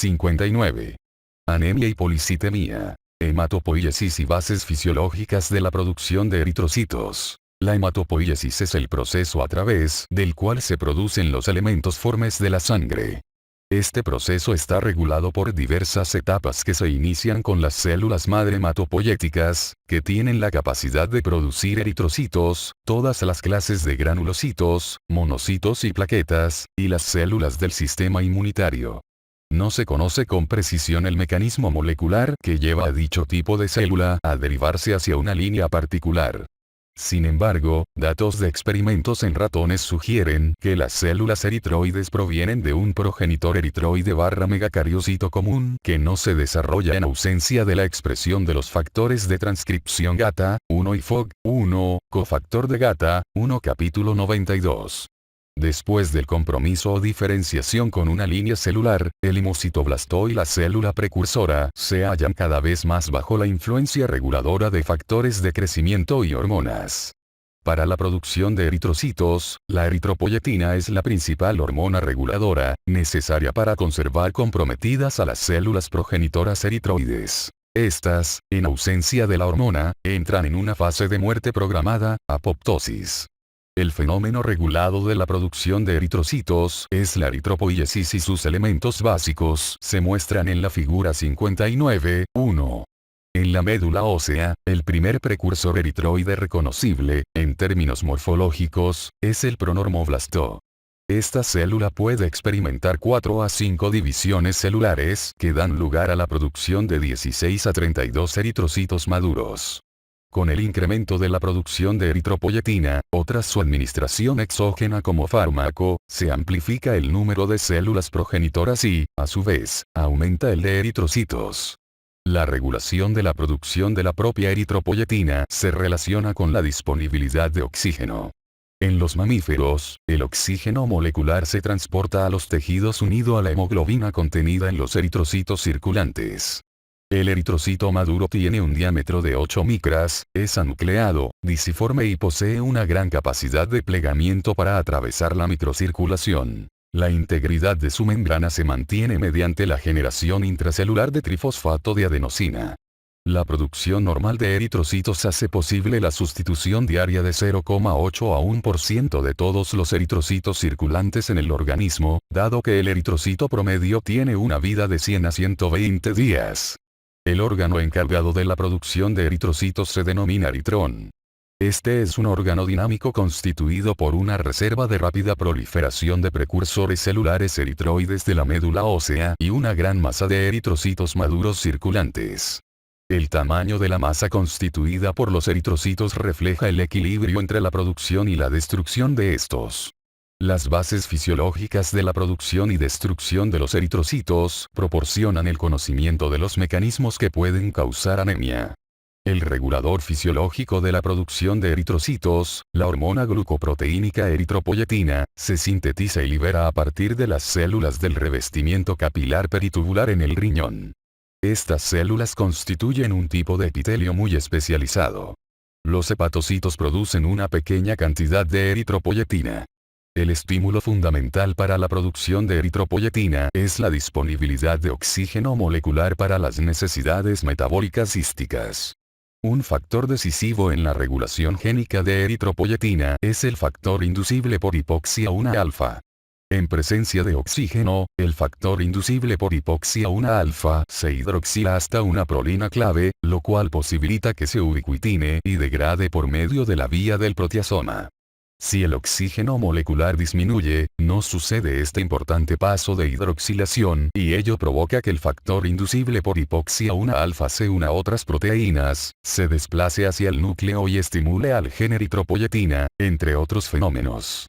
59. Anemia y policitemia. Hematopoiesis y bases fisiológicas de la producción de eritrocitos. La hematopoiesis es el proceso a través del cual se producen los elementos formes de la sangre. Este proceso está regulado por diversas etapas que se inician con las células madre hematopoyéticas, que tienen la capacidad de producir eritrocitos, todas las clases de granulocitos, monocitos y plaquetas, y las células del sistema inmunitario. No se conoce con precisión el mecanismo molecular que lleva a dicho tipo de célula a derivarse hacia una línea particular. Sin embargo, datos de experimentos en ratones sugieren que las células eritroides provienen de un progenitor eritroide barra megacariocito común que no se desarrolla en ausencia de la expresión de los factores de transcripción GATA1 y FOG1, cofactor de GATA1 capítulo 92. Después del compromiso o diferenciación con una línea celular, el hemocitoblasto y la célula precursora se hallan cada vez más bajo la influencia reguladora de factores de crecimiento y hormonas. Para la producción de eritrocitos, la eritropoyetina es la principal hormona reguladora, necesaria para conservar comprometidas a las células progenitoras eritroides. Estas, en ausencia de la hormona, entran en una fase de muerte programada, apoptosis. El fenómeno regulado de la producción de eritrocitos es la eritropoiesis y sus elementos básicos se muestran en la figura 59.1. En la médula ósea, el primer precursor eritroide reconocible, en términos morfológicos, es el pronormoblasto. Esta célula puede experimentar 4 a 5 divisiones celulares que dan lugar a la producción de 16 a 32 eritrocitos maduros. Con el incremento de la producción de eritropoyetina, o tras su administración exógena como fármaco, se amplifica el número de células progenitoras y, a su vez, aumenta el de eritrocitos. La regulación de la producción de la propia eritropoyetina se relaciona con la disponibilidad de oxígeno. En los mamíferos, el oxígeno molecular se transporta a los tejidos unido a la hemoglobina contenida en los eritrocitos circulantes. El eritrocito maduro tiene un diámetro de 8 micras, es anucleado, disiforme y posee una gran capacidad de plegamiento para atravesar la microcirculación. La integridad de su membrana se mantiene mediante la generación intracelular de trifosfato de adenosina. La producción normal de eritrocitos hace posible la sustitución diaria de 0,8 a 1% de todos los eritrocitos circulantes en el organismo, dado que el eritrocito promedio tiene una vida de 100 a 120 días. El órgano encargado de la producción de eritrocitos se denomina eritrón. Este es un órgano dinámico constituido por una reserva de rápida proliferación de precursores celulares eritroides de la médula ósea y una gran masa de eritrocitos maduros circulantes. El tamaño de la masa constituida por los eritrocitos refleja el equilibrio entre la producción y la destrucción de estos. Las bases fisiológicas de la producción y destrucción de los eritrocitos proporcionan el conocimiento de los mecanismos que pueden causar anemia. El regulador fisiológico de la producción de eritrocitos, la hormona glucoproteínica eritropoyetina, se sintetiza y libera a partir de las células del revestimiento capilar peritubular en el riñón. Estas células constituyen un tipo de epitelio muy especializado. Los hepatocitos producen una pequeña cantidad de eritropoyetina. El estímulo fundamental para la producción de eritropoyetina es la disponibilidad de oxígeno molecular para las necesidades metabólicas císticas. Un factor decisivo en la regulación génica de eritropoyetina es el factor inducible por hipoxia 1-alfa. En presencia de oxígeno, el factor inducible por hipoxia 1-alfa se hidroxila hasta una prolina clave, lo cual posibilita que se ubiquitine y degrade por medio de la vía del proteasoma. Si el oxígeno molecular disminuye, no sucede este importante paso de hidroxilación y ello provoca que el factor inducible por hipoxia 1-alfa se una a otras proteínas, se desplace hacia el núcleo y estimule al gen eritropoyetina, entre otros fenómenos.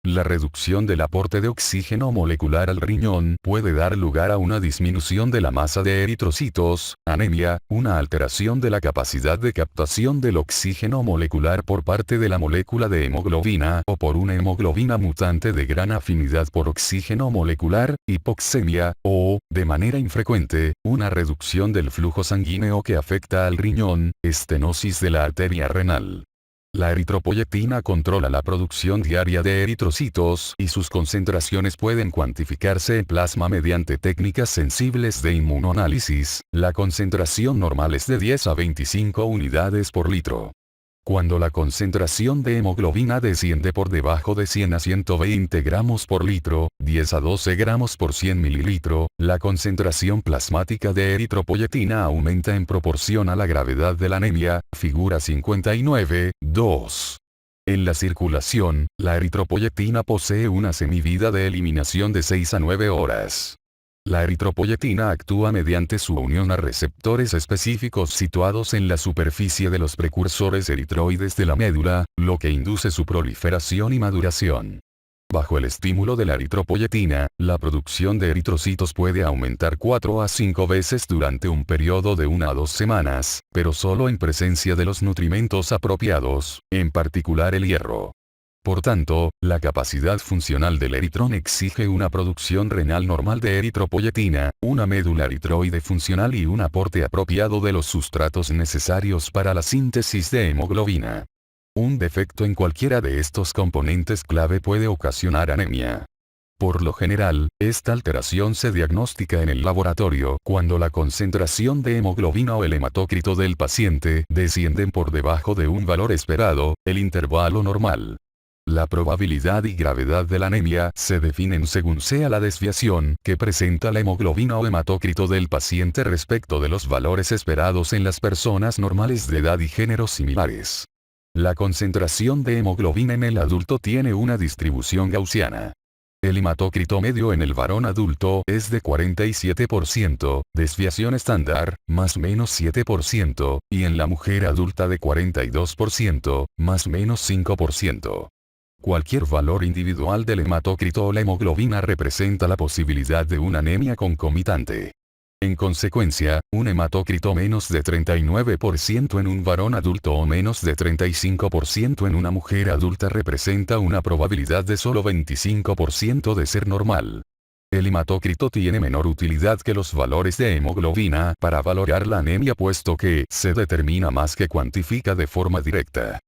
La reducción del aporte de oxígeno molecular al riñón puede dar lugar a una disminución de la masa de eritrocitos, anemia, una alteración de la capacidad de captación del oxígeno molecular por parte de la molécula de hemoglobina o por una hemoglobina mutante de gran afinidad por oxígeno molecular, hipoxemia, o, de manera infrecuente, una reducción del flujo sanguíneo que afecta al riñón, estenosis de la arteria renal. La eritropoyetina controla la producción diaria de eritrocitos y sus concentraciones pueden cuantificarse en plasma mediante técnicas sensibles de inmunoanálisis. La concentración normal es de 10 a 25 unidades por litro. Cuando la concentración de hemoglobina desciende por debajo de 100 a 120 gramos por litro, 10 a 12 gramos por 100 mililitro, la concentración plasmática de eritropoyetina aumenta en proporción a la gravedad de la anemia, figura 59, 2. En la circulación, la eritropoyetina posee una semivida de eliminación de 6 a 9 horas. La eritropoyetina actúa mediante su unión a receptores específicos situados en la superficie de los precursores eritroides de la médula, lo que induce su proliferación y maduración. Bajo el estímulo de la eritropoyetina, la producción de eritrocitos puede aumentar 4 a 5 veces durante un periodo de 1 a 2 semanas, pero solo en presencia de los nutrimentos apropiados, en particular el hierro. Por tanto, la capacidad funcional del eritrón exige una producción renal normal de eritropoyetina, una médula eritroide funcional y un aporte apropiado de los sustratos necesarios para la síntesis de hemoglobina. Un defecto en cualquiera de estos componentes clave puede ocasionar anemia. Por lo general, esta alteración se diagnostica en el laboratorio cuando la concentración de hemoglobina o el hematócrito del paciente descienden por debajo de un valor esperado, el intervalo normal. La probabilidad y gravedad de la anemia se definen según sea la desviación que presenta la hemoglobina o hematócrito del paciente respecto de los valores esperados en las personas normales de edad y género similares. La concentración de hemoglobina en el adulto tiene una distribución gaussiana. El hematócrito medio en el varón adulto es de 47%, desviación estándar, más menos 7%, y en la mujer adulta de 42%, más menos 5%. Cualquier valor individual del hematócrito o la hemoglobina representa la posibilidad de una anemia concomitante. En consecuencia, un hematócrito menos de 39% en un varón adulto o menos de 35% en una mujer adulta representa una probabilidad de solo 25% de ser normal. El hematócrito tiene menor utilidad que los valores de hemoglobina para valorar la anemia puesto que se determina más que cuantifica de forma directa.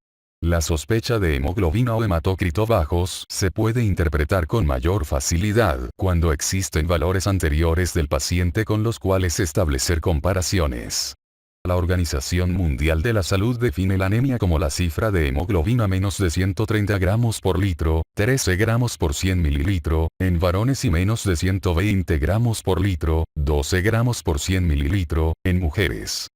La sospecha de hemoglobina o hematócrito bajos se puede interpretar con mayor facilidad cuando existen valores anteriores del paciente con los cuales establecer comparaciones. La Organización Mundial de la Salud define la anemia como la cifra de hemoglobina menos de 130 gramos por litro, 13 gramos por 100 mililitro, en varones y menos de 120 gramos por litro, 12 gramos por 100 mililitro, en mujeres.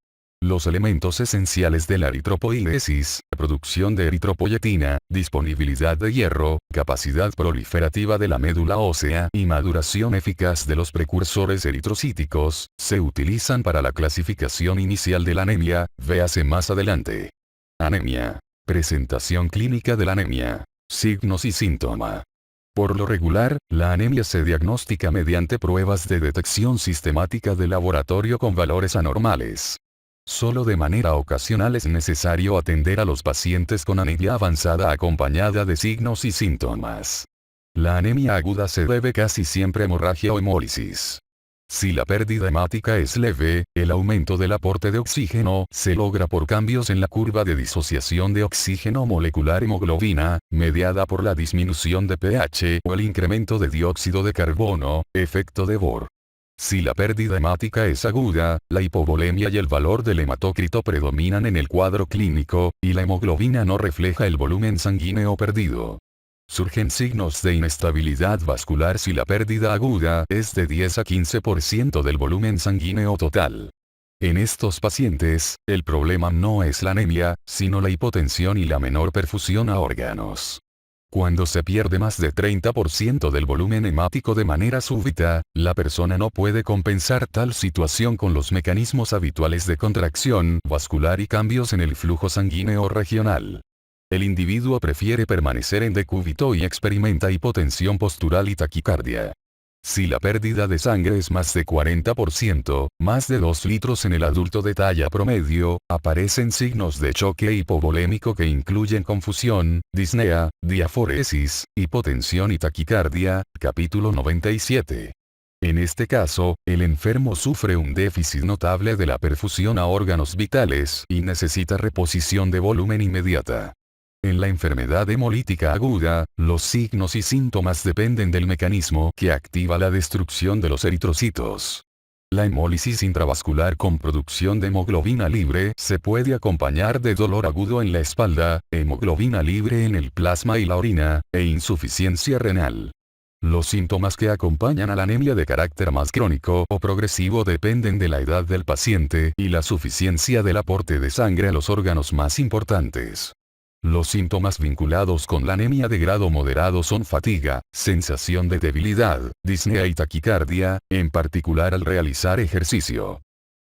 Los elementos esenciales de la eritropoiesis, producción de eritropoyetina, disponibilidad de hierro, capacidad proliferativa de la médula ósea y maduración eficaz de los precursores eritrocíticos, se utilizan para la clasificación inicial de la anemia, véase más adelante. Anemia. Presentación clínica de la anemia. Signos y síntoma. Por lo regular, la anemia se diagnostica mediante pruebas de detección sistemática de laboratorio con valores anormales. Solo de manera ocasional es necesario atender a los pacientes con anemia avanzada acompañada de signos y síntomas. La anemia aguda se debe casi siempre a hemorragia o hemólisis. Si la pérdida hemática es leve, el aumento del aporte de oxígeno se logra por cambios en la curva de disociación de oxígeno molecular hemoglobina, mediada por la disminución de pH o el incremento de dióxido de carbono, efecto de Bohr. Si la pérdida hemática es aguda, la hipovolemia y el valor del hematócrito predominan en el cuadro clínico, y la hemoglobina no refleja el volumen sanguíneo perdido. Surgen signos de inestabilidad vascular si la pérdida aguda es de 10 a 15% del volumen sanguíneo total. En estos pacientes, el problema no es la anemia, sino la hipotensión y la menor perfusión a órganos. Cuando se pierde más de 30% del volumen hemático de manera súbita, la persona no puede compensar tal situación con los mecanismos habituales de contracción vascular y cambios en el flujo sanguíneo regional. El individuo prefiere permanecer en decúbito y experimenta hipotensión postural y taquicardia. Si la pérdida de sangre es más de 40%, más de 2 litros en el adulto de talla promedio, aparecen signos de choque hipovolémico que incluyen confusión, disnea, diaforesis, hipotensión y taquicardia, capítulo 97. En este caso, el enfermo sufre un déficit notable de la perfusión a órganos vitales y necesita reposición de volumen inmediata. En la enfermedad hemolítica aguda, los signos y síntomas dependen del mecanismo que activa la destrucción de los eritrocitos. La hemólisis intravascular con producción de hemoglobina libre se puede acompañar de dolor agudo en la espalda, hemoglobina libre en el plasma y la orina, e insuficiencia renal. Los síntomas que acompañan a la anemia de carácter más crónico o progresivo dependen de la edad del paciente y la suficiencia del aporte de sangre a los órganos más importantes. Los síntomas vinculados con la anemia de grado moderado son fatiga, sensación de debilidad, disnea y taquicardia, en particular al realizar ejercicio.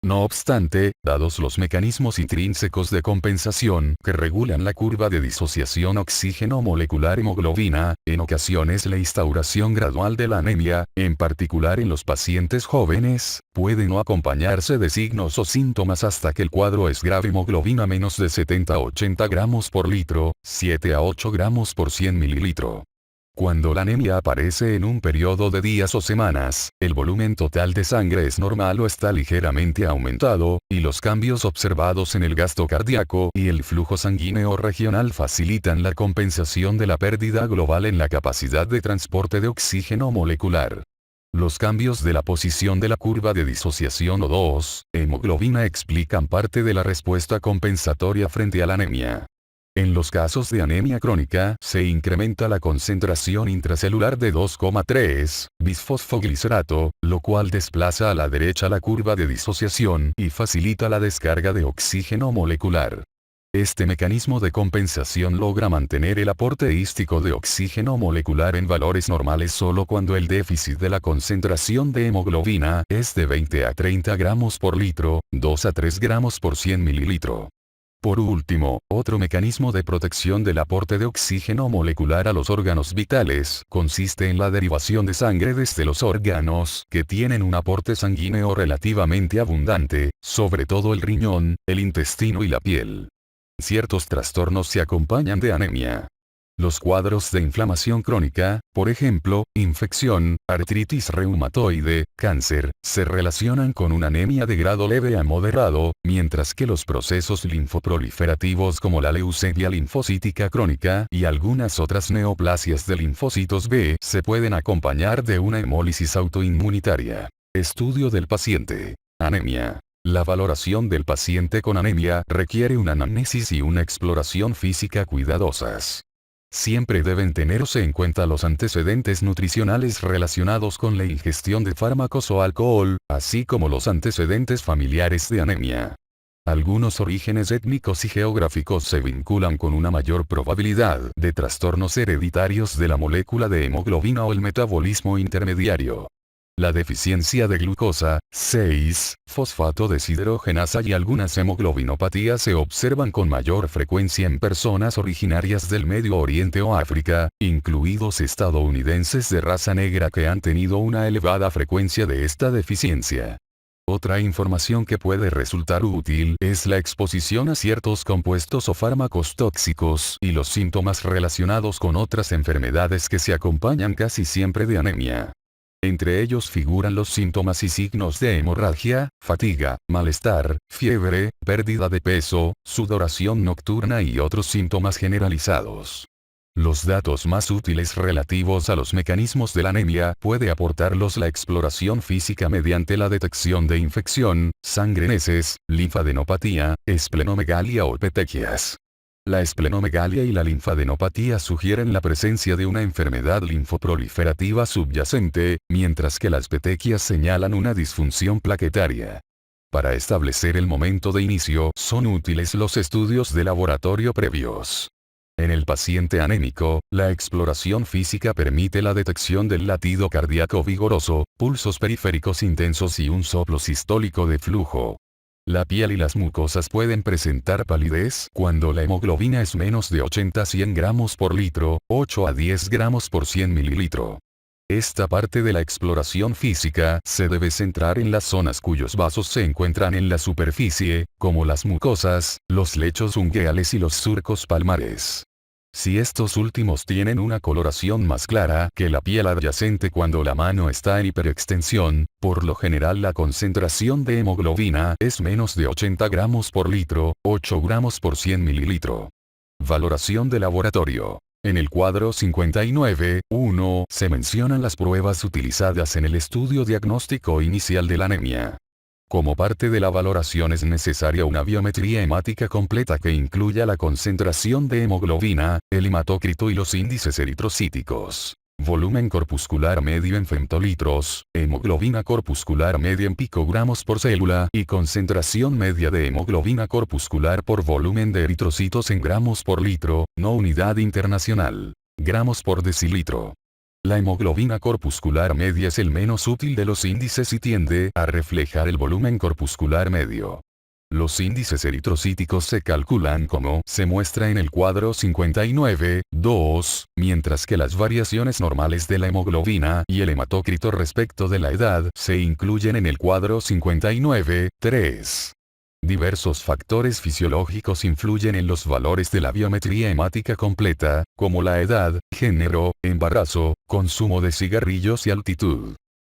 No obstante, dados los mecanismos intrínsecos de compensación que regulan la curva de disociación oxígeno molecular hemoglobina, en ocasiones la instauración gradual de la anemia, en particular en los pacientes jóvenes, puede no acompañarse de signos o síntomas hasta que el cuadro es grave. Hemoglobina menos de 70 a 80 gramos por litro, 7 a 8 gramos por 100 mililitros. Cuando la anemia aparece en un periodo de días o semanas, el volumen total de sangre es normal o está ligeramente aumentado, y los cambios observados en el gasto cardíaco y el flujo sanguíneo regional facilitan la compensación de la pérdida global en la capacidad de transporte de oxígeno molecular. Los cambios de la posición de la curva de disociación O2, hemoglobina explican parte de la respuesta compensatoria frente a la anemia. En los casos de anemia crónica, se incrementa la concentración intracelular de 2,3 bisfosfoglicerato, lo cual desplaza a la derecha la curva de disociación y facilita la descarga de oxígeno molecular. Este mecanismo de compensación logra mantener el aporte hístico de oxígeno molecular en valores normales solo cuando el déficit de la concentración de hemoglobina es de 20 a 30 gramos por litro, 2 a 3 gramos por 100 mililitros. Por último, otro mecanismo de protección del aporte de oxígeno molecular a los órganos vitales consiste en la derivación de sangre desde los órganos que tienen un aporte sanguíneo relativamente abundante, sobre todo el riñón, el intestino y la piel. Ciertos trastornos se acompañan de anemia. Los cuadros de inflamación crónica, por ejemplo, infección, artritis reumatoide, cáncer, se relacionan con una anemia de grado leve a moderado, mientras que los procesos linfoproliferativos como la leucemia linfocítica crónica y algunas otras neoplasias de linfocitos B se pueden acompañar de una hemólisis autoinmunitaria. Estudio del paciente. Anemia. La valoración del paciente con anemia requiere una anamnesis y una exploración física cuidadosas. Siempre deben tenerse en cuenta los antecedentes nutricionales relacionados con la ingestión de fármacos o alcohol, así como los antecedentes familiares de anemia. Algunos orígenes étnicos y geográficos se vinculan con una mayor probabilidad de trastornos hereditarios de la molécula de hemoglobina o el metabolismo intermediario. La deficiencia de glucosa, 6-fosfato deshidrogenasa y algunas hemoglobinopatías se observan con mayor frecuencia en personas originarias del Medio Oriente o África, incluidos estadounidenses de raza negra que han tenido una elevada frecuencia de esta deficiencia. Otra información que puede resultar útil es la exposición a ciertos compuestos o fármacos tóxicos y los síntomas relacionados con otras enfermedades que se acompañan casi siempre de anemia. Entre ellos figuran los síntomas y signos de hemorragia, fatiga, malestar, fiebre, pérdida de peso, sudoración nocturna y otros síntomas generalizados. Los datos más útiles relativos a los mecanismos de la anemia puede aportarlos la exploración física mediante la detección de infección, sangre en heces, linfadenopatía, esplenomegalia o petequias. La esplenomegalia y la linfadenopatía sugieren la presencia de una enfermedad linfoproliferativa subyacente, mientras que las petequias señalan una disfunción plaquetaria. Para establecer el momento de inicio son útiles los estudios de laboratorio previos. En el paciente anémico, la exploración física permite la detección del latido cardíaco vigoroso, pulsos periféricos intensos y un soplo sistólico de flujo. La piel y las mucosas pueden presentar palidez cuando la hemoglobina es menos de 80 a 100 gramos por litro, 8 a 10 gramos por 100 mililitros. Esta parte de la exploración física se debe centrar en las zonas cuyos vasos se encuentran en la superficie, como las mucosas, los lechos ungueales y los surcos palmares. Si estos últimos tienen una coloración más clara que la piel adyacente cuando la mano está en hiperextensión, por lo general la concentración de hemoglobina es menos de 80 gramos por litro, 8 gramos por 100 mililitros. Valoración de laboratorio. En el cuadro 59.1 se mencionan las pruebas utilizadas en el estudio diagnóstico inicial de la anemia. Como parte de la valoración es necesaria una biometría hemática completa que incluya la concentración de hemoglobina, el hematócrito y los índices eritrocíticos. Volumen corpuscular medio en femtolitros, hemoglobina corpuscular media en picogramos por célula y concentración media de hemoglobina corpuscular por volumen de eritrocitos en gramos por litro, no unidad internacional. Gramos por decilitro. La hemoglobina corpuscular media es el menos útil de los índices y tiende a reflejar el volumen corpuscular medio. Los índices eritrocíticos se calculan como se muestra en el cuadro 59.2, mientras que las variaciones normales de la hemoglobina y el hematócrito respecto de la edad se incluyen en el cuadro 59.3. Diversos factores fisiológicos influyen en los valores de la biometría hemática completa, como la edad, género, embarazo, consumo de cigarrillos y altitud.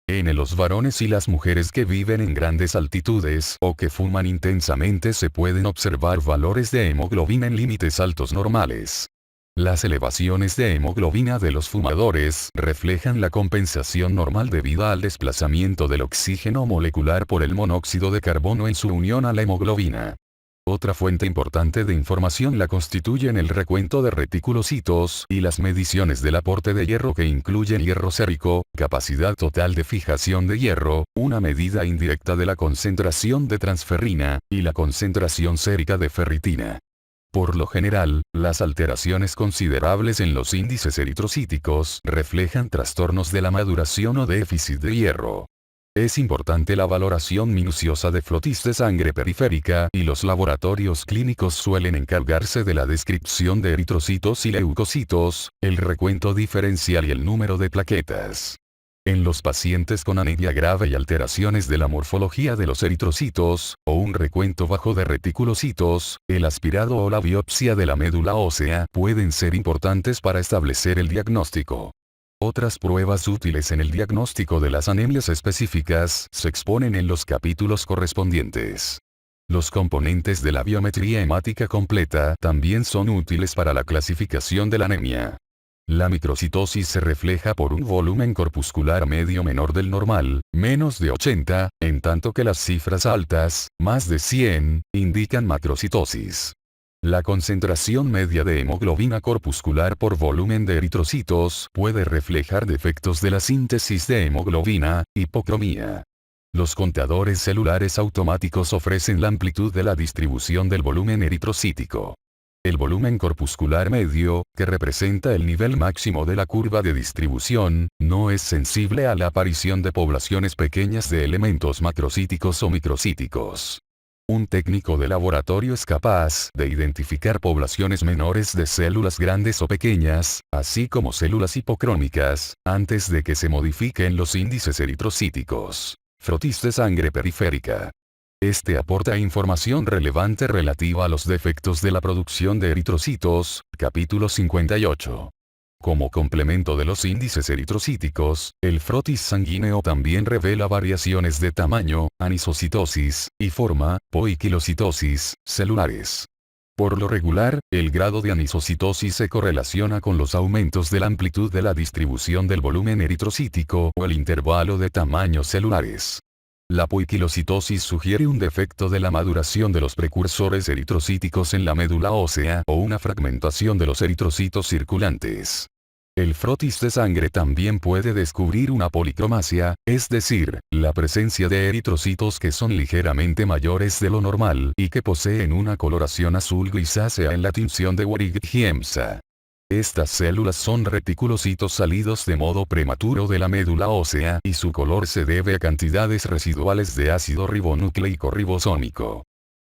En los varones y las mujeres que viven en grandes altitudes o que fuman intensamente se pueden observar valores de hemoglobina en límites altos normales. Las elevaciones de hemoglobina de los fumadores reflejan la compensación normal debida al desplazamiento del oxígeno molecular por el monóxido de carbono en su unión a la hemoglobina. Otra fuente importante de información la constituyen el recuento de reticulocitos y las mediciones del aporte de hierro que incluyen hierro sérico, capacidad total de fijación de hierro, una medida indirecta de la concentración de transferrina, y la concentración sérica de ferritina. Por lo general, las alteraciones considerables en los índices eritrocíticos reflejan trastornos de la maduración o déficit de hierro. Es importante la valoración minuciosa de flotis de sangre periférica y los laboratorios clínicos suelen encargarse de la descripción de eritrocitos y leucocitos, el recuento diferencial y el número de plaquetas. En los pacientes con anemia grave y alteraciones de la morfología de los eritrocitos, o un recuento bajo de reticulocitos, el aspirado o la biopsia de la médula ósea pueden ser importantes para establecer el diagnóstico. Otras pruebas útiles en el diagnóstico de las anemias específicas se exponen en los capítulos correspondientes. Los componentes de la biometría hemática completa también son útiles para la clasificación de la anemia. La microcitosis se refleja por un volumen corpuscular medio menor del normal, menos de 80, en tanto que las cifras altas, más de 100, indican macrocitosis. La concentración media de hemoglobina corpuscular por volumen de eritrocitos puede reflejar defectos de la síntesis de hemoglobina, hipocromía. Los contadores celulares automáticos ofrecen la amplitud de la distribución del volumen eritrocítico. El volumen corpuscular medio, que representa el nivel máximo de la curva de distribución, no es sensible a la aparición de poblaciones pequeñas de elementos macrocíticos o microcíticos. Un técnico de laboratorio es capaz de identificar poblaciones menores de células grandes o pequeñas, así como células hipocrómicas, antes de que se modifiquen los índices eritrocíticos. Frotis de sangre periférica. Este aporta información relevante relativa a los defectos de la producción de eritrocitos, capítulo 58. Como complemento de los índices eritrocíticos, el frotis sanguíneo también revela variaciones de tamaño, anisocitosis, y forma, poiquilocitosis, celulares. Por lo regular, el grado de anisocitosis se correlaciona con los aumentos de la amplitud de la distribución del volumen eritrocítico o el intervalo de tamaños celulares. La poiquilocitosis sugiere un defecto de la maduración de los precursores eritrocíticos en la médula ósea o una fragmentación de los eritrocitos circulantes. El frotis de sangre también puede descubrir una policromasia, es decir, la presencia de eritrocitos que son ligeramente mayores de lo normal y que poseen una coloración azul grisácea en la tinción de Wernicke-Giemsa. Estas células son reticulocitos salidos de modo prematuro de la médula ósea y su color se debe a cantidades residuales de ácido ribonucleico ribosómico.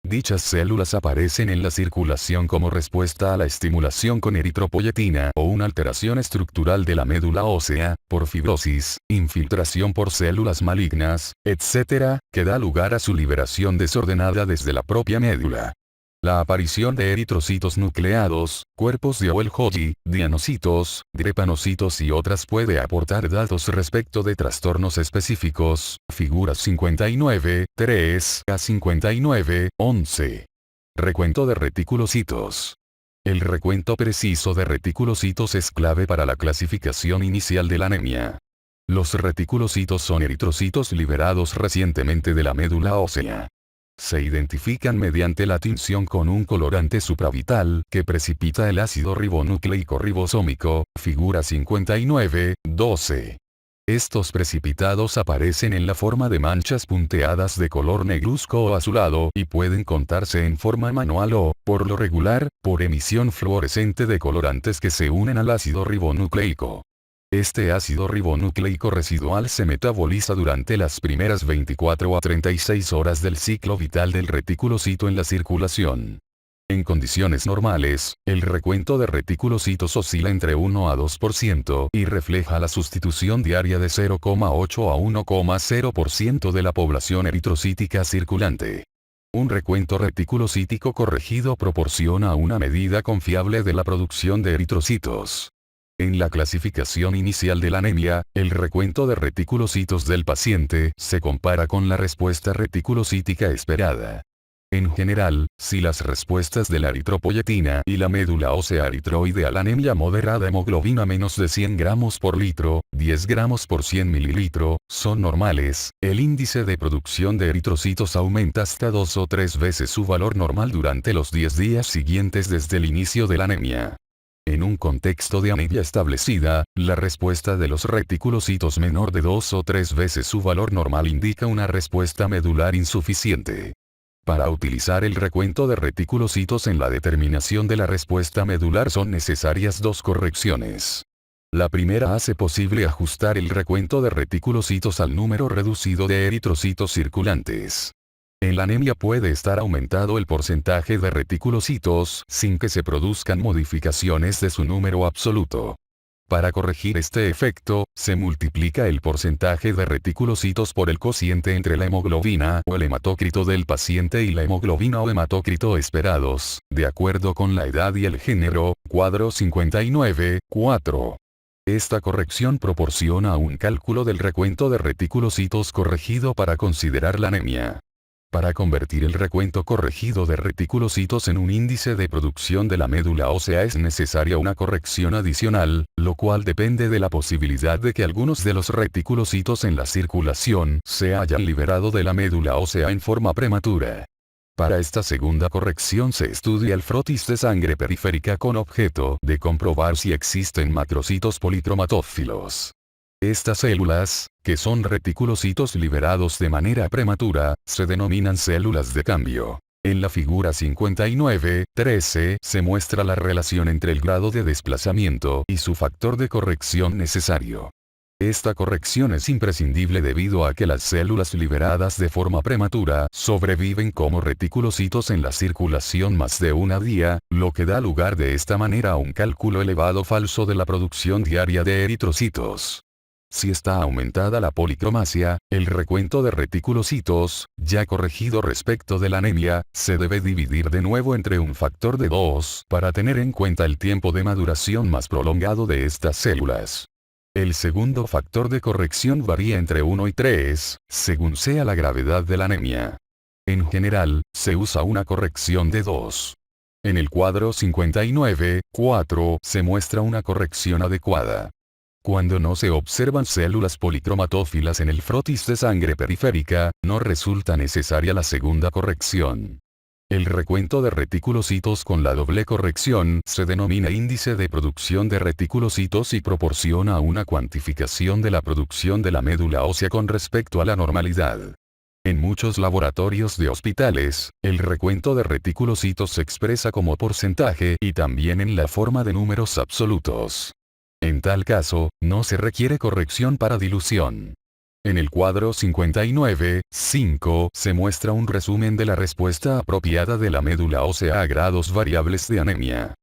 Dichas células aparecen en la circulación como respuesta a la estimulación con eritropoyetina o una alteración estructural de la médula ósea, por fibrosis, infiltración por células malignas, etc., que da lugar a su liberación desordenada desde la propia médula. La aparición de eritrocitos nucleados, cuerpos de Golgi, dianocitos, drepanocitos y otras puede aportar datos respecto de trastornos específicos, figuras 59.3 a 59.11. Recuento de reticulocitos. El recuento preciso de reticulocitos es clave para la clasificación inicial de la anemia. Los reticulocitos son eritrocitos liberados recientemente de la médula ósea. Se identifican mediante la tinción con un colorante supravital que precipita el ácido ribonucleico ribosómico, figura 59-12. Estos precipitados aparecen en la forma de manchas punteadas de color negruzco o azulado y pueden contarse en forma manual o, por lo regular, por emisión fluorescente de colorantes que se unen al ácido ribonucleico. Este ácido ribonucleico residual se metaboliza durante las primeras 24 a 36 horas del ciclo vital del reticulocito en la circulación. En condiciones normales, el recuento de reticulocitos oscila entre 1 a 2% y refleja la sustitución diaria de 0,8 a 1,0% de la población eritrocítica circulante. Un recuento reticulocítico corregido proporciona una medida confiable de la producción de eritrocitos. En la clasificación inicial de la anemia, el recuento de reticulocitos del paciente se compara con la respuesta reticulocítica esperada. En general, si las respuestas de la eritropoyetina y la médula ósea eritroide a la anemia moderada hemoglobina menos de 100 gramos por litro, 10 gramos por 100 mililitro, son normales, el índice de producción de eritrocitos aumenta hasta 2 o 3 veces su valor normal durante los 10 días siguientes desde el inicio de la anemia. En un contexto de anemia establecida, la respuesta de los reticulocitos menor de 2 o 3 veces su valor normal indica una respuesta medular insuficiente. Para utilizar el recuento de reticulocitos en la determinación de la respuesta medular son necesarias dos correcciones. La primera hace posible ajustar el recuento de reticulocitos al número reducido de eritrocitos circulantes. En la anemia puede estar aumentado el porcentaje de reticulocitos sin que se produzcan modificaciones de su número absoluto. Para corregir este efecto, se multiplica el porcentaje de reticulocitos por el cociente entre la hemoglobina o el hematócrito del paciente y la hemoglobina o hematócrito esperados, de acuerdo con la edad y el género, cuadro 59-4. Esta corrección proporciona un cálculo del recuento de reticulocitos corregido para considerar la anemia. Para convertir el recuento corregido de reticulocitos en un índice de producción de la médula ósea es necesaria una corrección adicional, lo cual depende de la posibilidad de que algunos de los reticulocitos en la circulación se hayan liberado de la médula ósea en forma prematura. Para esta segunda corrección se estudia el frotis de sangre periférica con objeto de comprobar si existen macrocitos policromatófilos. Estas células, que son reticulocitos liberados de manera prematura, se denominan células de cambio. En la figura 59-13 se muestra la relación entre el grado de desplazamiento y su factor de corrección necesario. Esta corrección es imprescindible debido a que las células liberadas de forma prematura sobreviven como reticulocitos en la circulación más de un día, lo que da lugar de esta manera a un cálculo elevado falso de la producción diaria de eritrocitos. Si está aumentada la policromasia, el recuento de reticulocitos, ya corregido respecto de la anemia, se debe dividir de nuevo entre un factor de 2 para tener en cuenta el tiempo de maduración más prolongado de estas células. El segundo factor de corrección varía entre 1 y 3, según sea la gravedad de la anemia. En general, se usa una corrección de 2. En el cuadro 59-4 se muestra una corrección adecuada. Cuando no se observan células policromatófilas en el frotis de sangre periférica, no resulta necesaria la segunda corrección. El recuento de reticulocitos con la doble corrección se denomina índice de producción de reticulocitos y proporciona una cuantificación de la producción de la médula ósea con respecto a la normalidad. En muchos laboratorios de hospitales, el recuento de reticulocitos se expresa como porcentaje y también en la forma de números absolutos. En tal caso, no se requiere corrección para dilución. En el cuadro 59-5 se muestra un resumen de la respuesta apropiada de la médula ósea a grados variables de anemia.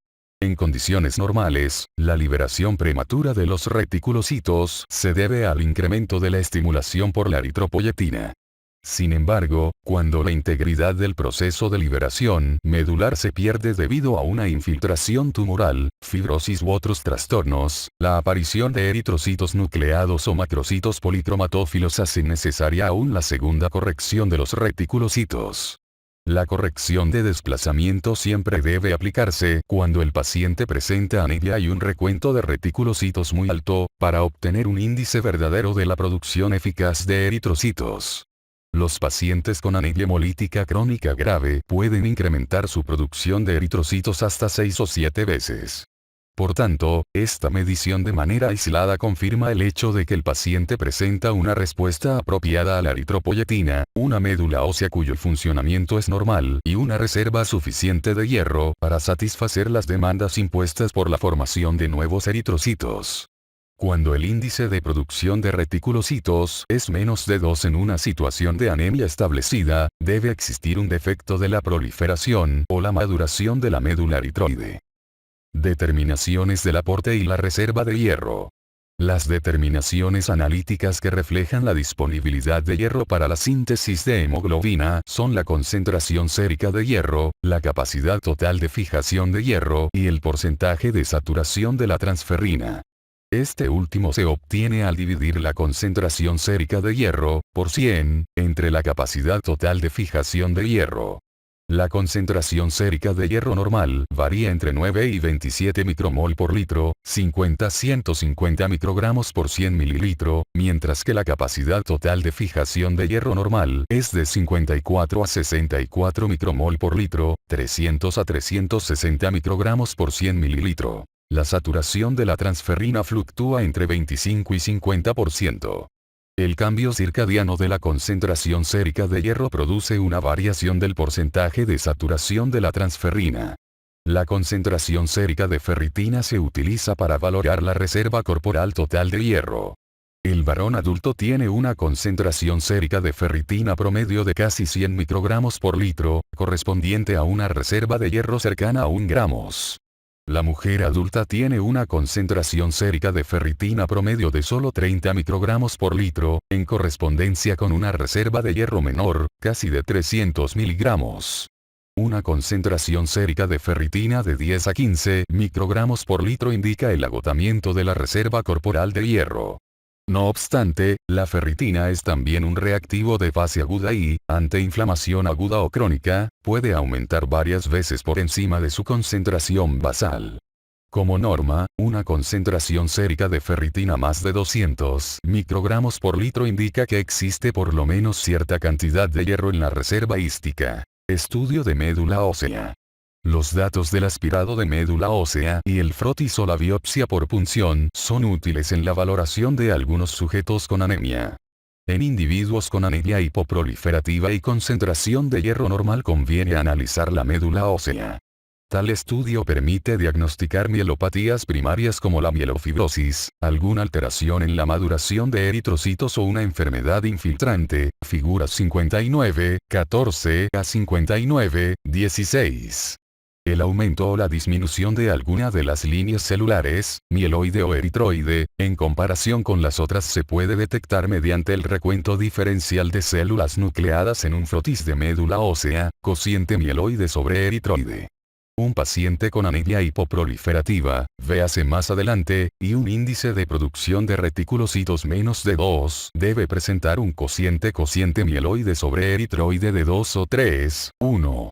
En condiciones normales, la liberación prematura de los reticulocitos se debe al incremento de la estimulación por la eritropoyetina. Sin embargo, cuando la integridad del proceso de liberación medular se pierde debido a una infiltración tumoral, fibrosis u otros trastornos, la aparición de eritrocitos nucleados o macrocitos policromatófilos hace necesaria aún la segunda corrección de los reticulocitos. La corrección de desplazamiento siempre debe aplicarse cuando el paciente presenta anemia y un recuento de reticulocitos muy alto, para obtener un índice verdadero de la producción eficaz de eritrocitos. Los pacientes con anemia hemolítica crónica grave pueden incrementar su producción de eritrocitos hasta 6 o 7 veces. Por tanto, esta medición de manera aislada confirma el hecho de que el paciente presenta una respuesta apropiada a la eritropoyetina, una médula ósea cuyo funcionamiento es normal y una reserva suficiente de hierro para satisfacer las demandas impuestas por la formación de nuevos eritrocitos. Cuando el índice de producción de reticulocitos es menos de 2 en una situación de anemia establecida, debe existir un defecto de la proliferación o la maduración de la médula eritroide. Determinaciones del aporte y la reserva de hierro. Las determinaciones analíticas que reflejan la disponibilidad de hierro para la síntesis de hemoglobina son la concentración sérica de hierro, la capacidad total de fijación de hierro y el porcentaje de saturación de la transferrina. Este último se obtiene al dividir la concentración sérica de hierro, por 100, entre la capacidad total de fijación de hierro. La concentración sérica de hierro normal varía entre 9 y 27 micromol por litro, 50 a 150 microgramos por 100 mililitro, mientras que la capacidad total de fijación de hierro normal es de 54 a 64 micromol por litro, 300 a 360 microgramos por 100 mililitro. La saturación de la transferrina fluctúa entre 25 y 50%. El cambio circadiano de la concentración sérica de hierro produce una variación del porcentaje de saturación de la transferrina. La concentración sérica de ferritina se utiliza para valorar la reserva corporal total de hierro. El varón adulto tiene una concentración sérica de ferritina promedio de casi 100 microgramos por litro, correspondiente a una reserva de hierro cercana a 1 gramos. La mujer adulta tiene una concentración sérica de ferritina promedio de solo 30 microgramos por litro, en correspondencia con una reserva de hierro menor, casi de 300 miligramos. Una concentración sérica de ferritina de 10 a 15 microgramos por litro indica el agotamiento de la reserva corporal de hierro. No obstante, la ferritina es también un reactivo de fase aguda y, ante inflamación aguda o crónica, puede aumentar varias veces por encima de su concentración basal. Como norma, una concentración sérica de ferritina más de 200 microgramos por litro indica que existe por lo menos cierta cantidad de hierro en la reserva hística. Estudio de médula ósea. Los datos del aspirado de médula ósea y el frotis o la biopsia por punción son útiles en la valoración de algunos sujetos con anemia. En individuos con anemia hipoproliferativa y concentración de hierro normal conviene analizar la médula ósea. Tal estudio permite diagnosticar mielopatías primarias como la mielofibrosis, alguna alteración en la maduración de eritrocitos o una enfermedad infiltrante, figuras 59, 14 a 59, 16. El aumento o la disminución de alguna de las líneas celulares, mieloide o eritroide, en comparación con las otras se puede detectar mediante el recuento diferencial de células nucleadas en un frotis de médula ósea, cociente mieloide sobre eritroide. Un paciente con anemia hipoproliferativa, véase más adelante, y un índice de producción de reticulocitos menos de 2, debe presentar un cociente mieloide sobre eritroide de 2 o 3, 1.